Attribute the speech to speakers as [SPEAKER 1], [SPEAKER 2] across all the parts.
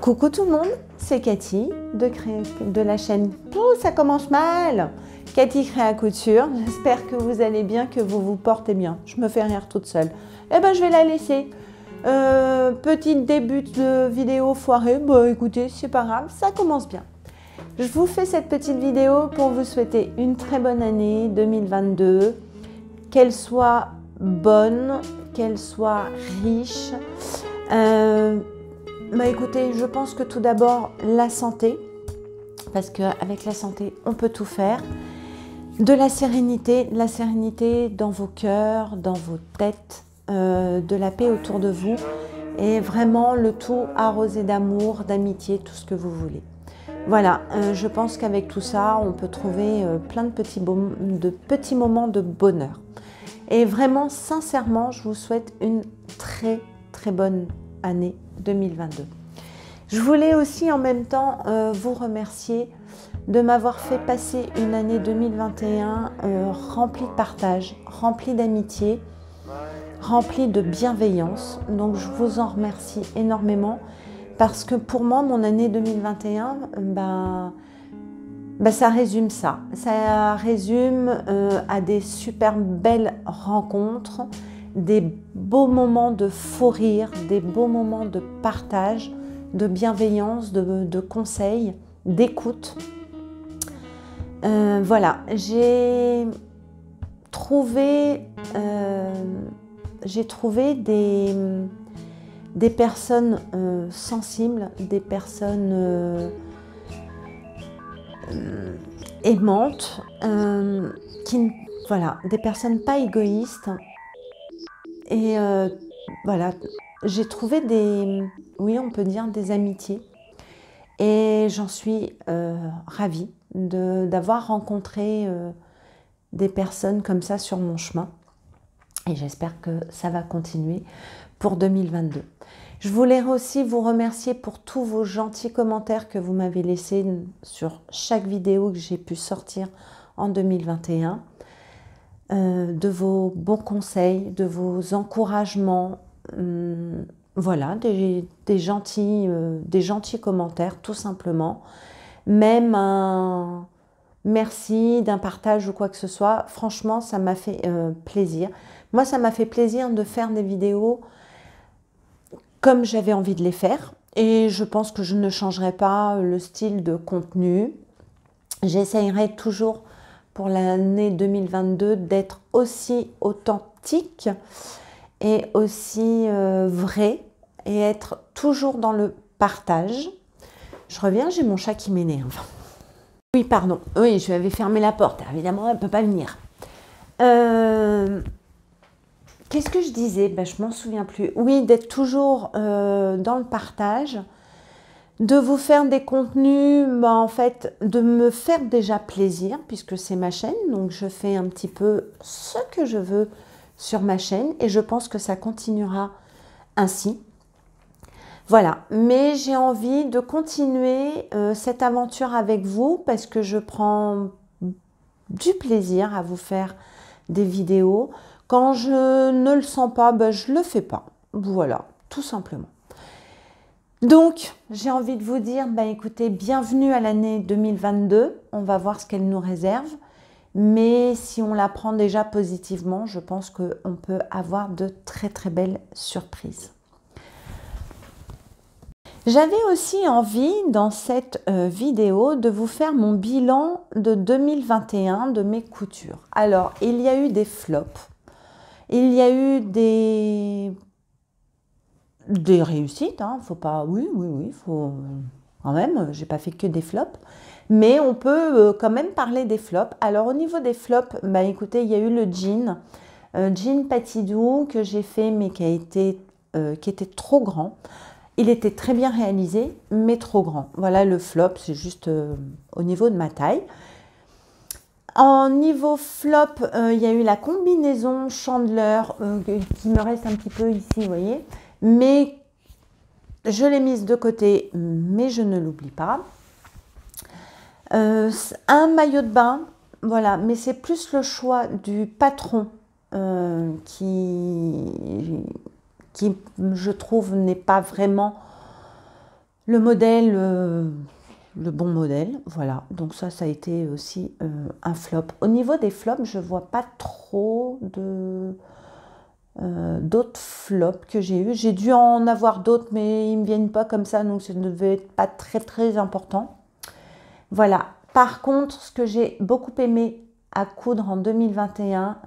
[SPEAKER 1] Coucou tout le monde, c'est Cathy de la chaîne Oh ça commence mal, Cathy Créa Couture. J'espère que vous allez bien, que vous vous portez bien. Je me fais rire toute seule. Eh ben je vais la laisser. Petit début de vidéo foiré, bah écoutez, c'est pas grave, ça commence bien. Je vous fais cette petite vidéo pour vous souhaiter une très bonne année 2022, qu'elle soit bonne, qu'elle soit riche. Bah écoutez, je pense que tout d'abord la santé, parce qu'avec la santé on peut tout faire, de la sérénité dans vos cœurs, dans vos têtes, de la paix autour de vous, et vraiment le tout arrosé d'amour, d'amitié, tout ce que vous voulez. Voilà, je pense qu'avec tout ça, on peut trouver plein de petits moments de bonheur. Et vraiment, sincèrement, je vous souhaite une très très bonne année 2022. Je voulais aussi en même temps vous remercier de m'avoir fait passer une année 2021 remplie de partage, remplie d'amitié, remplie de bienveillance. Donc je vous en remercie énormément parce que pour moi, mon année 2021, ça résume ça. Ça résume à des super belles rencontres, des beaux moments de fou rire, des beaux moments de partage, de bienveillance, de conseils, d'écoute. Voilà, j'ai trouvé des personnes sensibles, des personnes aimantes, voilà, des personnes pas égoïstes. Et voilà, j'ai trouvé oui, on peut dire des amitiés. Et j'en suis ravie d'avoir rencontré des personnes comme ça sur mon chemin. Et j'espère que ça va continuer pour 2022. Je voulais aussi vous remercier pour tous vos gentils commentaires que vous m'avez laissés sur chaque vidéo que j'ai pu sortir en 2021. De vos bons conseils, de vos encouragements, voilà, des gentils commentaires tout simplement, même un merci d'un partage ou quoi que ce soit. Franchement, ça m'a fait plaisir. Moi, ça m'a fait plaisir de faire des vidéos comme j'avais envie de les faire, et je pense que je ne changerai pas le style de contenu. J'essayerai toujours pour l'année 2022 d'être aussi authentique et aussi vrai, et être toujours dans le partage. Je reviens, j'ai mon chat qui m'énerve. Oui, pardon, oui, je lui avais fermé la porte, évidemment elle ne peut pas venir. Qu'est-ce que je disais? Je m'en souviens plus. Oui, d'être toujours dans le partage, de vous faire des contenus, en fait, de me faire déjà plaisir, puisque c'est ma chaîne, donc je fais un petit peu ce que je veux sur ma chaîne, et je pense que ça continuera ainsi. Voilà, mais j'ai envie de continuer cette aventure avec vous, parce que je prends du plaisir à vous faire des vidéos. Quand je ne le sens pas, je ne le fais pas. Voilà, tout simplement. Donc, j'ai envie de vous dire, écoutez, bienvenue à l'année 2022. On va voir ce qu'elle nous réserve. Mais si on la prend déjà positivement, je pense qu'on peut avoir de très très belles surprises. J'avais aussi envie, dans cette vidéo, de vous faire mon bilan de 2021 de mes coutures. Alors, il y a eu des flops. Il y a eu des réussites, hein, faut pas, oui, faut quand même, j'ai pas fait que des flops, mais on peut quand même parler des flops. Alors au niveau des flops, écoutez, il y a eu le jean Patidou que j'ai fait, mais qui était trop grand. Il était très bien réalisé, mais trop grand. Voilà le flop, c'est juste au niveau de ma taille. En niveau flop, il y a eu la combinaison Chandler qui me reste un petit peu ici, vous voyez. Mais je l'ai mise de côté, mais je ne l'oublie pas. Un maillot de bain, voilà, mais c'est plus le choix du patron qui, je trouve, n'est pas vraiment le modèle, le bon modèle, voilà. Donc ça a été aussi un flop. Au niveau des flops, je vois pas trop d'autres flops que j'ai eu. J'ai dû en avoir d'autres, mais ils me viennent pas comme ça, donc ça ne devait être pas très très important. Voilà. Par contre, ce que j'ai beaucoup aimé à coudre en 2021,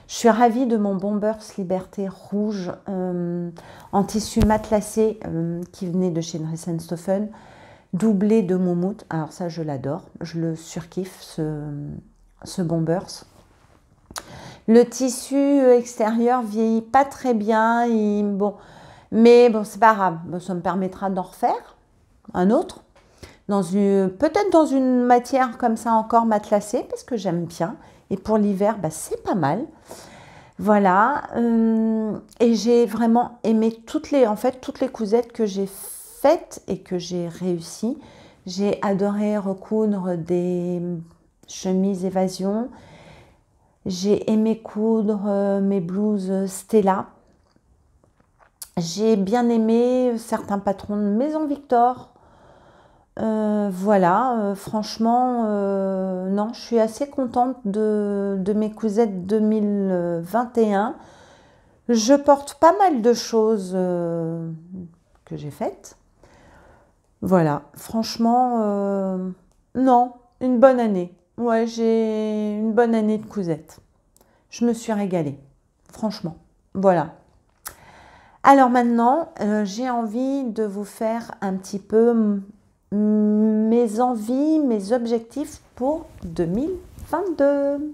[SPEAKER 1] je suis ravie de mon Bombers Liberté rouge en tissu matelassé qui venait de chez Dries & Stephen, doublé de moumoute. Alors ça, je l'adore, je le surkiffe ce Bombers. Le tissu extérieur vieillit pas très bien, bon, mais bon, c'est pas grave, ça me permettra d'en refaire un autre, peut-être dans une matière comme ça encore matelassée, parce que j'aime bien. Et pour l'hiver, bah, c'est pas mal. Voilà. Et j'ai vraiment aimé toutes les cousettes que j'ai faites et que j'ai réussi. J'ai adoré recoudre des chemises évasion. J'ai aimé coudre mes blouses Stella. J'ai bien aimé certains patrons de Maison Victor. Voilà, franchement, non, je suis assez contente de mes cousettes 2021. Je porte pas mal de choses que j'ai faites. Voilà, franchement, non, une bonne année. Ouais, j'ai une bonne année de cousettes. Je me suis régalée, franchement. Voilà. Alors maintenant, j'ai envie de vous faire un petit peu mes envies, mes objectifs pour 2022.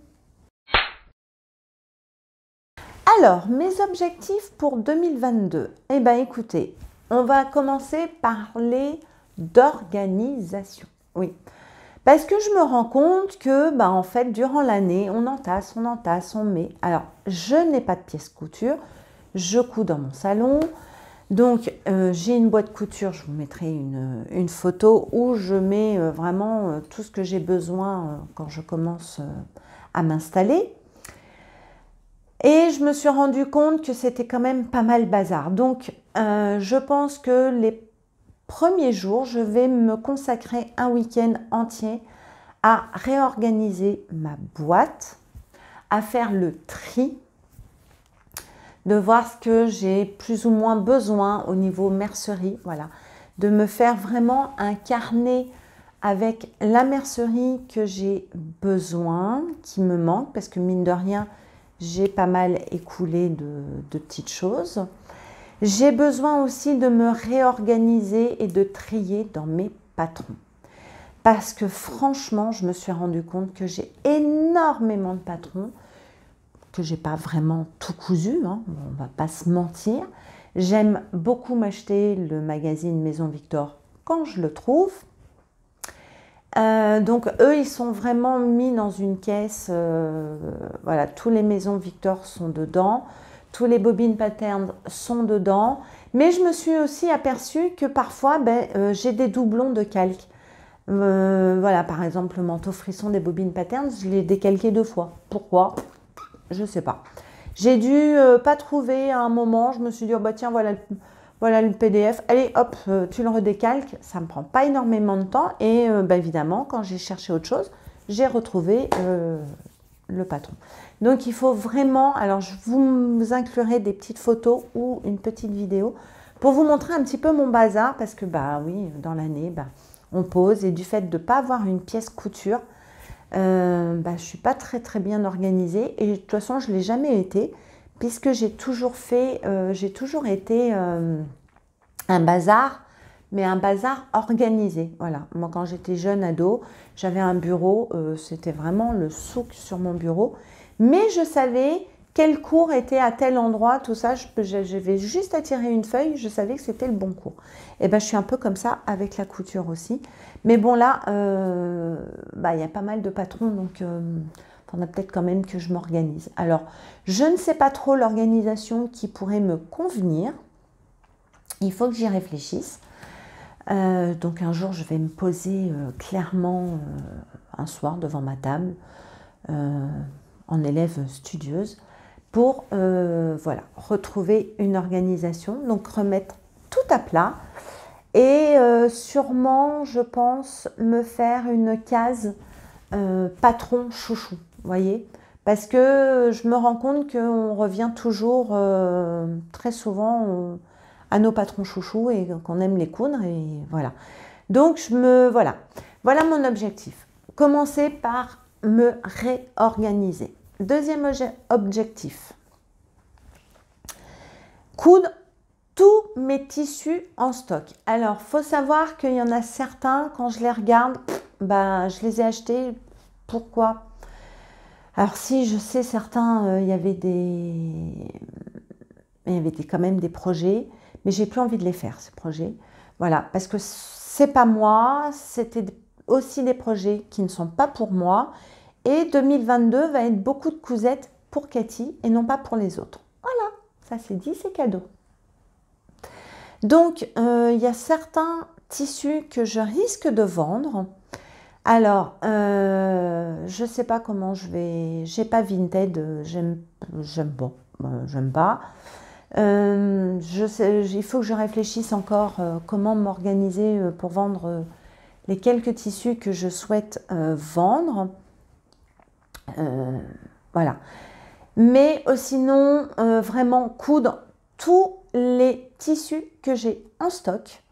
[SPEAKER 1] Alors, mes objectifs pour 2022. Eh bien, écoutez, on va commencer par parler d'organisation. Oui, parce que je me rends compte que, en fait, durant l'année, on entasse, on met. Alors, je n'ai pas de pièce couture, je couds dans mon salon. Donc, j'ai une boîte couture, je vous mettrai une photo où je mets vraiment tout ce que j'ai besoin quand je commence à m'installer. Et je me suis rendu compte que c'était quand même pas mal bazar. Donc, je pense que les premiers jours, je vais me consacrer un week-end entier à réorganiser ma boîte, à faire le tri, de voir ce que j'ai plus ou moins besoin au niveau mercerie, voilà, de me faire vraiment un carnet avec la mercerie que j'ai besoin, qui me manque, parce que mine de rien, j'ai pas mal écoulé de petites choses. J'ai besoin aussi de me réorganiser et de trier dans mes patrons. Parce que franchement, je me suis rendu compte que j'ai énormément de patrons, que j'ai pas vraiment tout cousu, hein, on va pas se mentir. J'aime beaucoup m'acheter le magazine Maison Victor quand je le trouve. Donc eux, ils sont vraiment mis dans une caisse, voilà, tous les Maisons Victor sont dedans, tous les bobines patterns sont dedans, mais je me suis aussi aperçue que parfois, j'ai des doublons de calque. Voilà, par exemple, le manteau frisson des bobines patterns, je l'ai décalqué 2 fois. Pourquoi? Je ne sais pas. J'ai dû pas trouver à un moment, je me suis dit, oh, bah tiens, voilà le PDF, allez hop, tu le redécalques, ça ne me prend pas énormément de temps et évidemment, quand j'ai cherché autre chose, j'ai retrouvé le patron. Donc il faut vraiment, alors je vous inclurai des petites photos ou une petite vidéo pour vous montrer un petit peu mon bazar parce que oui, dans l'année, on pose et du fait de ne pas avoir une pièce couture, je ne suis pas très très bien organisée et de toute façon je ne l'ai jamais été puisque j'ai toujours été un bazar, mais un bazar organisé. Voilà, moi quand j'étais jeune ado, j'avais un bureau, c'était vraiment le souk sur mon bureau, mais je savais quel cours était à tel endroit, tout ça, j'avais juste à tirer une feuille, je savais que c'était le bon cours. Et je suis un peu comme ça avec la couture aussi. Mais bon là, il y a pas mal de patrons, donc il faudra peut-être quand même que je m'organise. Alors, je ne sais pas trop l'organisation qui pourrait me convenir. Il faut que j'y réfléchisse. Donc un jour, je vais me poser clairement un soir devant ma table en élève studieuse pour retrouver une organisation, donc remettre tout à plat Et sûrement, je pense, me faire une case patron chouchou, vous voyez? Parce que je me rends compte qu'on revient toujours très souvent à nos patrons chouchous et qu'on aime les coudre et voilà. Donc voilà. Voilà mon objectif. Commencer par me réorganiser. Deuxième objectif. Coudre tous mes tissus en stock. Alors, faut savoir qu'il y en a certains, quand je les regarde, je les ai achetés. Pourquoi? Alors si, je sais, certains, il y avait quand même des projets, mais j'ai plus envie de les faire, ces projets. Voilà, parce que c'est pas moi, c'était aussi des projets qui ne sont pas pour moi. Et 2022 va être beaucoup de cousettes pour Cathy et non pas pour les autres. Voilà, ça c'est dit, c'est cadeau. Donc, il y a certains tissus que je risque de vendre. Alors, je ne sais pas comment je vais... J'ai pas Vinted, j'aime pas. Il faut que je réfléchisse encore comment m'organiser pour vendre les quelques tissus que je souhaite vendre. Voilà. Mais sinon, vraiment coudre tous les tissus que j'ai en stock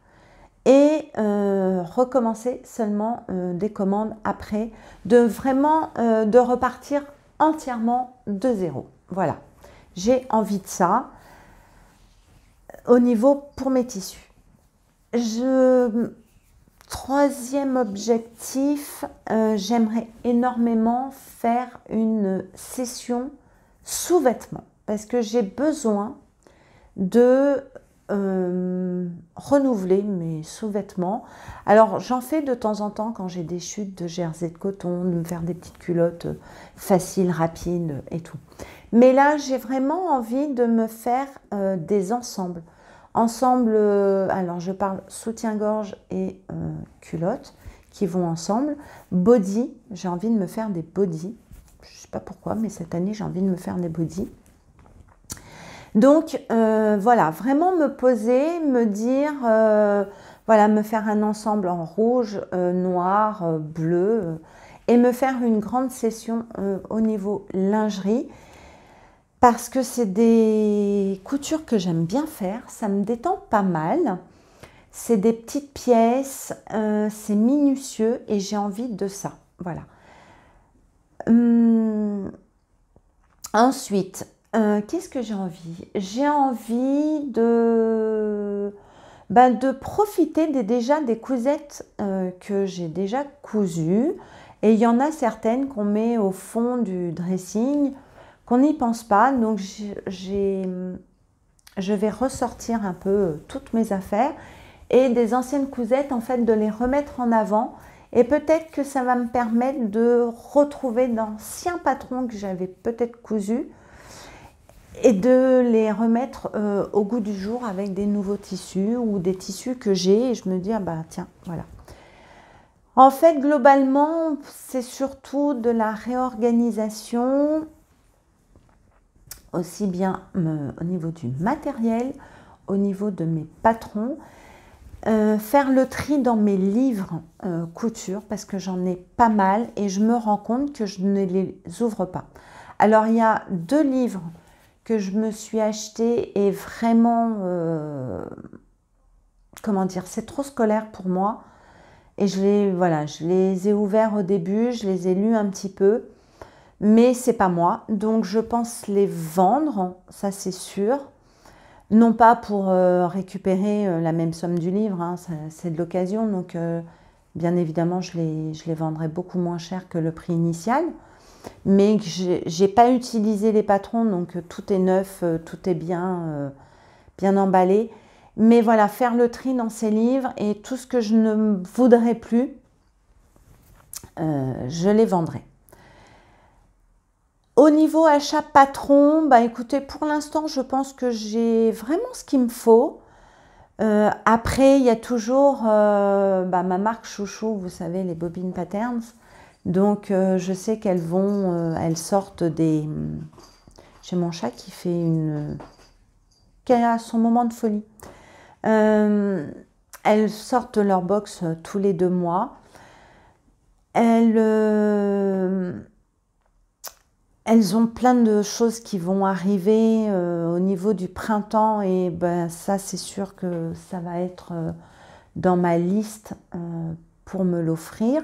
[SPEAKER 1] et recommencer seulement des commandes après, de repartir entièrement de zéro. Voilà, j'ai envie de ça au niveau pour mes tissus. Troisième objectif, j'aimerais énormément faire une session sous-vêtements parce que j'ai besoin de renouveler mes sous-vêtements. Alors j'en fais de temps en temps quand j'ai des chutes de jersey de coton, de me faire des petites culottes faciles, rapides et tout. Mais là j'ai vraiment envie de me faire des ensembles. Alors je parle soutien-gorge et culottes qui vont ensemble. Body, j'ai envie de me faire des bodys. Je ne sais pas pourquoi, mais cette année j'ai envie de me faire des bodys. Donc voilà, vraiment me poser, me dire, voilà, me faire un ensemble en rouge, noir, bleu, et me faire une grande session au niveau lingerie, parce que c'est des coutures que j'aime bien faire, ça me détend pas mal, c'est des petites pièces, c'est minutieux et j'ai envie de ça, voilà. Ensuite, qu'est-ce que j'ai envie? J'ai envie de profiter déjà des cousettes que j'ai déjà cousues. Et il y en a certaines qu'on met au fond du dressing, qu'on n'y pense pas. Donc, je vais ressortir un peu toutes mes affaires et des anciennes cousettes, en fait, de les remettre en avant. Et peut-être que ça va me permettre de retrouver d'anciens patrons que j'avais peut-être cousus et de les remettre au goût du jour avec des nouveaux tissus ou des tissus que j'ai et je me dis, ah bah tiens, voilà. En fait, globalement, c'est surtout de la réorganisation, aussi bien au niveau du matériel, au niveau de mes patrons, faire le tri dans mes livres couture parce que j'en ai pas mal et je me rends compte que je ne les ouvre pas. Alors, il y a 2 livres que je me suis acheté et vraiment, comment dire, c'est trop scolaire pour moi. Et je les ai ouverts au début, je les ai lus un petit peu, mais c'est pas moi. Donc je pense les vendre, ça c'est sûr. Non pas pour récupérer la même somme du livre, hein, c'est de l'occasion. Donc bien évidemment, je les vendrai beaucoup moins cher que le prix initial. Mais j'ai pas utilisé les patrons, donc tout est neuf, tout est bien emballé. Mais voilà, faire le tri dans ces livres et tout ce que je ne voudrais plus, je les vendrai. Au niveau achat patron, écoutez, pour l'instant, je pense que j'ai vraiment ce qu'il me faut. Après, il y a toujours ma marque chouchou, vous savez, les Bobbin Patterns. Donc, je sais elles sortent des... J'ai mon chat qui fait qui a son moment de folie. elles sortent leur box tous les 2 mois. Elles ont plein de choses qui vont arriver au niveau du printemps et ben, ça, c'est sûr que ça va être dans ma liste pour me l'offrir.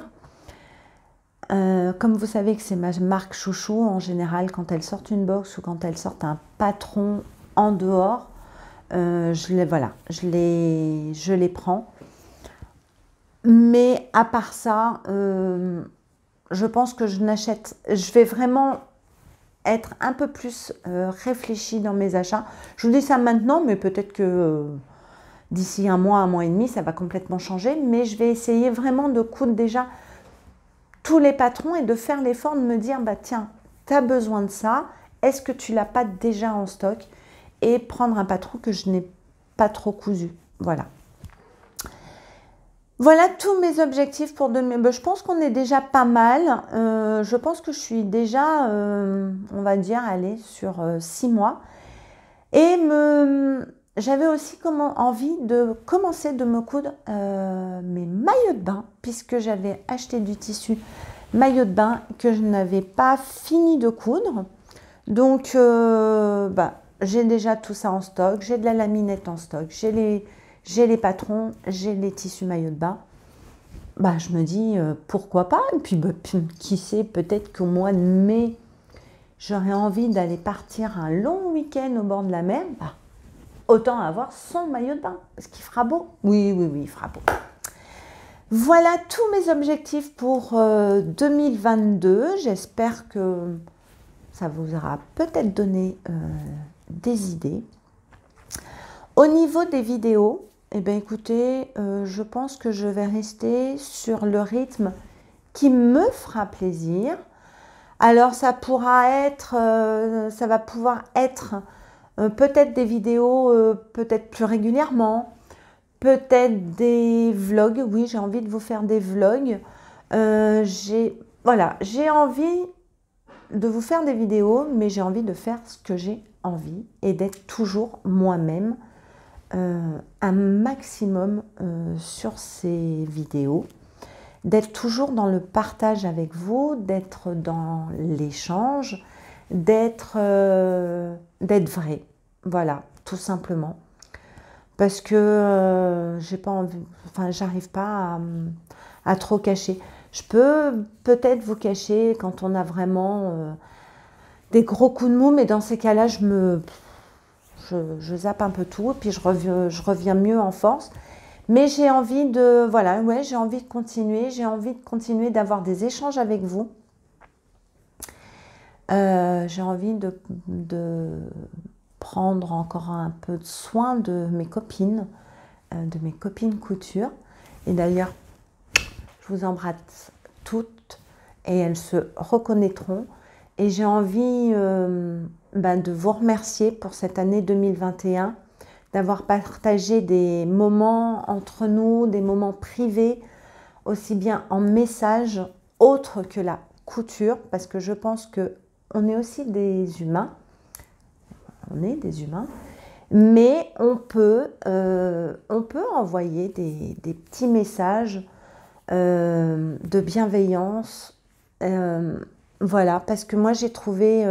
[SPEAKER 1] Comme vous savez que c'est ma marque chouchou, en général, quand elles sortent une box ou quand elles sortent un patron en dehors, voilà, je les prends. Mais à part ça, je pense que je vais vraiment être un peu plus réfléchie dans mes achats. Je vous dis ça maintenant, mais peut-être que d'ici un mois et demi, ça va complètement changer. Mais je vais essayer vraiment de coudre déjà tous les patrons et de faire l'effort de me dire, bah tiens, tu as besoin de ça, est-ce que tu l'as pas déjà en stock? Et prendre un patron que je n'ai pas trop cousu. Voilà. Voilà tous mes objectifs pour 2000. Je pense qu'on est déjà pas mal. Je pense que je suis déjà, on va dire, allez, sur 6 mois. Et j'avais aussi envie de commencer de me coudre mes maillots de bain, puisque j'avais acheté du tissu maillot de bain que je n'avais pas fini de coudre. Donc, j'ai déjà tout ça en stock. J'ai de la laminette en stock. J'ai les patrons, j'ai les tissus maillots de bain. Bah, je me dis pourquoi pas. Et puis, qui sait, peut-être qu'au mois de mai, j'aurais envie d'aller partir un long week-end au bord de la mer. Bah, autant avoir son maillot de bain, parce qu'il fera beau. Oui, il fera beau. Voilà tous mes objectifs pour 2022. J'espère que ça vous aura peut-être donné des idées. Au niveau des vidéos, eh bien, écoutez, je pense que je vais rester sur le rythme qui me fera plaisir. Alors, ça va pouvoir être peut-être des vidéos peut-être plus régulièrement, peut-être des vlogs. Oui, j'ai envie de vous faire des vlogs. J'ai envie de vous faire des vidéos, mais j'ai envie de faire ce que j'ai envie et d'être toujours moi-même un maximum sur ces vidéos, d'être toujours dans le partage avec vous, d'être dans l'échange, d'être vrai, voilà, tout simplement. Parce que j'ai pas envie, enfin, j'arrive pas à trop cacher. Je peux peut-être vous cacher quand on a vraiment des gros coups de mou, mais dans ces cas-là, je zappe un peu tout et puis je reviens mieux en force. Mais j'ai envie de, voilà, ouais, j'ai envie de continuer d'avoir des échanges avec vous. J'ai envie de prendre encore un peu de soin de mes copines couture. Et d'ailleurs, je vous embrasse toutes et elles se reconnaîtront. Et j'ai envie de vous remercier pour cette année 2021, d'avoir partagé des moments entre nous, des moments privés, aussi bien en message, autre que la couture, parce que je pense qu'on est aussi des humains, mais on peut envoyer des petits messages de bienveillance, voilà, parce que moi j'ai trouvé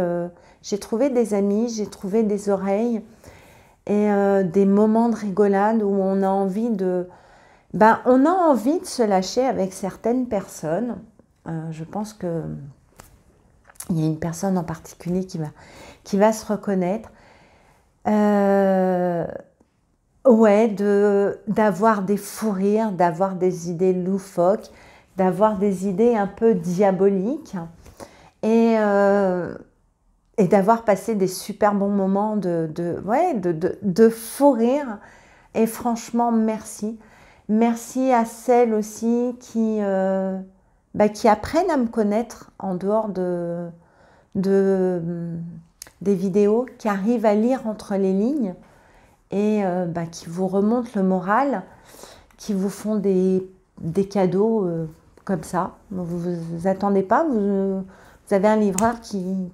[SPEAKER 1] des amis, j'ai trouvé des oreilles et des moments de rigolade où on a envie de se lâcher avec certaines personnes. Je pense que il y a une personne en particulier qui va se reconnaître. Ouais, d'avoir des fous rires, d'avoir des idées loufoques, d'avoir des idées un peu diaboliques et d'avoir passé des super bons moments de fou rire. Et franchement, merci. Merci à celles aussi qui apprennent à me connaître en dehors des vidéos, qui arrivent à lire entre les lignes et qui vous remontent le moral, qui vous font des cadeaux comme ça. Vous ne vous attendez pas, vous avez un livreur qui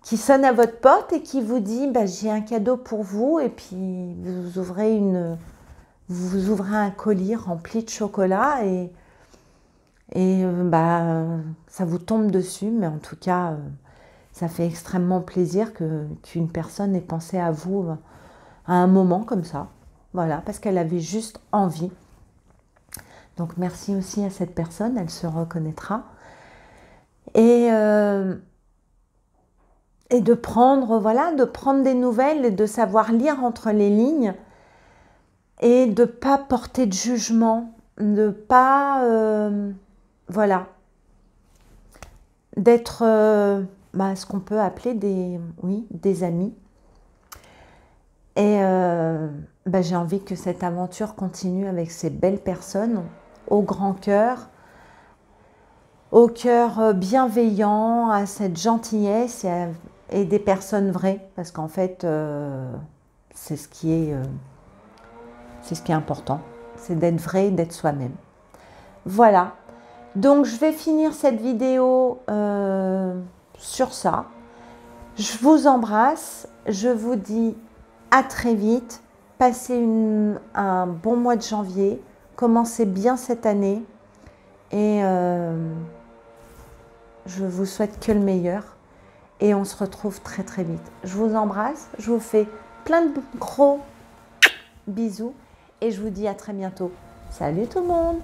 [SPEAKER 1] sonne à votre porte et qui vous dit j'ai un cadeau pour vous, et puis vous vous ouvrez un colis rempli de chocolat et ça vous tombe dessus, mais en tout cas, ça fait extrêmement plaisir qu'une personne ait pensé à vous à un moment comme ça. Voilà, parce qu'elle avait juste envie. Donc merci aussi à cette personne, elle se reconnaîtra. Et de prendre, voilà, de prendre des nouvelles et de savoir lire entre les lignes et de ne pas porter de jugement, de ne pas, voilà, d'être ce qu'on peut appeler des amis. Et j'ai envie que cette aventure continue avec ces belles personnes au grand cœur, au cœur bienveillant, à cette gentillesse et des personnes vraies, parce qu'en fait, c'est ce qui est important, c'est d'être vrai et d'être soi-même. Voilà, donc je vais finir cette vidéo sur ça. Je vous embrasse, je vous dis à très vite, passez un bon mois de janvier, commencez bien cette année et je vous souhaite que le meilleur et on se retrouve très très vite. Je vous embrasse, je vous fais plein de gros bisous et je vous dis à très bientôt. Salut tout le monde!